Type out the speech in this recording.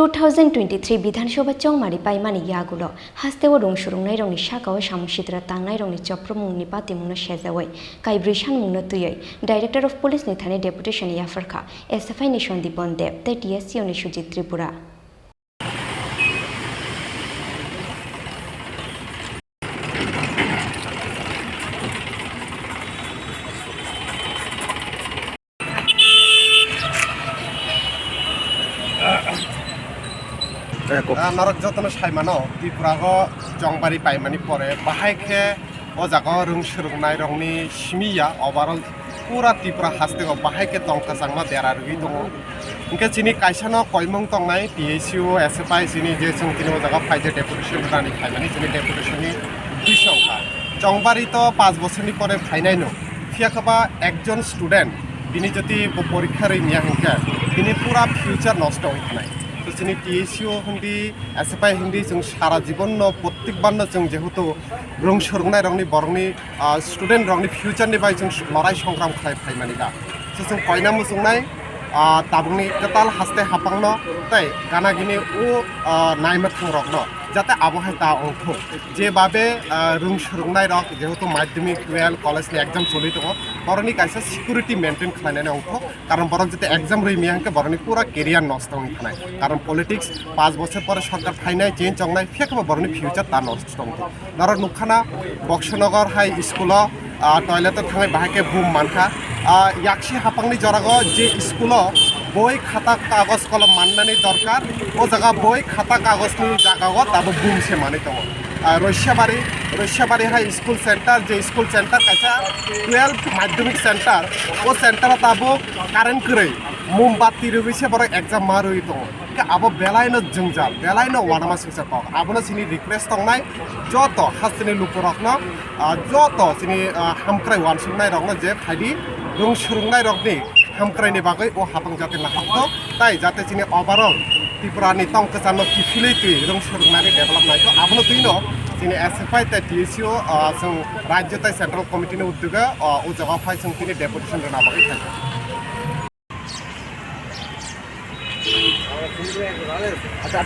2023 বিধানসভা চংমারি পাইমানি ইয়াগুলো হাস্তেও রং সুরংনাই রংনি শাকাও সামুসিদ্রা তাংনাই রংনি চপ্রমুংনি পাতিমুংনো সেজাওয়াই কাইব্রি সানমুংনো তুইयै ডাইরেক্টর অফ পুলিশ নিথানি ডেপুটেশন ইয়াফারখা এসএফআই নিশন দীপন দেব তাই টিএসসিও নি সুজিত ত্রিপুরা নরক যতন সাইমানো ত্রিপুরাগ জংবারি পাইমানি পরে বাহাইखे ও জায়গা রং সুরংনাই রংনি সিমিয়া ওভারঅल পুরা ত্রিপুরা হাস্তে বাহাইखे তংকা চাংমা দেরা রুগী দङ ইনকে চিনি কাইসানো কয়মং তংনাই টিএসইউ এসএফআই চিনি যে जों তিনি জায়গা ফাইজে ডেপুটেশন রানি ফাইমানি চিনি ডেপুটেশননি দুই সংখ্যা জংবারি তো 5 বছরনি পরে ফাইনাই নো ফিয়াখাবা একজন স্টুডেন্ট তিনি যদি পরীক্ষার নিয়া হিংকা তিনি পুরা ফিউচার নষ্ট হইখানাই তো চিনি টিএসইউ হিন্দি এসএফআই হিন্দি जों সারা জীবন প্রত্যেকবার जों যেহেতু রং সুরংনাই রংনি বরংনি স্টুডেন্ট রংনি ফিউচারনি বাই जों লড়াই সংগ্রাম খাই ফাইমানি दा তো जों কয়না মুজুংনাই তাবুংনি কতাল হাসতে হাপাংনো তাই গানাগিনি ও নাইমাথং রকনো যাতে আবহাওয়া তা অংশ যেভাবে রং সুরংনাই রক যেহেতু মাধ্যমিক 12 কলেজনি এক্সাম চলি দङ বরনি কাইসা সিকিউরিটি মেনটেন খালাইনানি অংশ কারণ বরং যেতে এক্সাম রই মিয়াংকে বরনি পুরা কেরিয়ার নষ্ট হই থানাই কারণ পলিটিক্স 5 বছর পরে সরকার ফাইনাই চেঞ্জ অংনাই ফেকবা বরনি ফিউচার তা নষ্ট অংশ নর নুখানা বক্সনগর হাই স্কুল টয়লেটত थांनाय बाहायके बुम मानखा याक्षी हापांनि जरागो जे स्कुल बय खाता कागज कलम माननानै दरकार ओ जागा बय खाता कागजनि जागागो दाबो बुम से माने दङ रैसियाबारी हाई स्कुल सेंटर जे स्कुल सेंटर कायसा 12 माध्यमिक सेंटर ओ सेंटर दाबो कारेन्ट गरै मोमबाति रबिसे बर एग्जाम मारुइ दङ अब बेलायनो जंजाल बेलायनो वानामा सिंसा पाव आबनो सिनि रिक्वेस्ट दंनाय जत हासनि लुपुरकनो जत सिनि हामक्राय वानसुंनाय रकनो जे फाइदि रं सुरुंनाय रकनि हामक्रायनि बागै ओ हापां जाते नाहाबतो ताई जाते सिनि ओभारअल त्रिपुरानि तंकसानो किफिलैति रं सुरुंनानै डेभलप नायखौ आबनो तुइनो सिनि एसएफआई ता टीएसइउ जों राज्य ता सेंट्रल कमिटिनि उद्योगा ओ जगा फाइ जों तिनि डेपुटेशन रना बागै थायो अच्छा,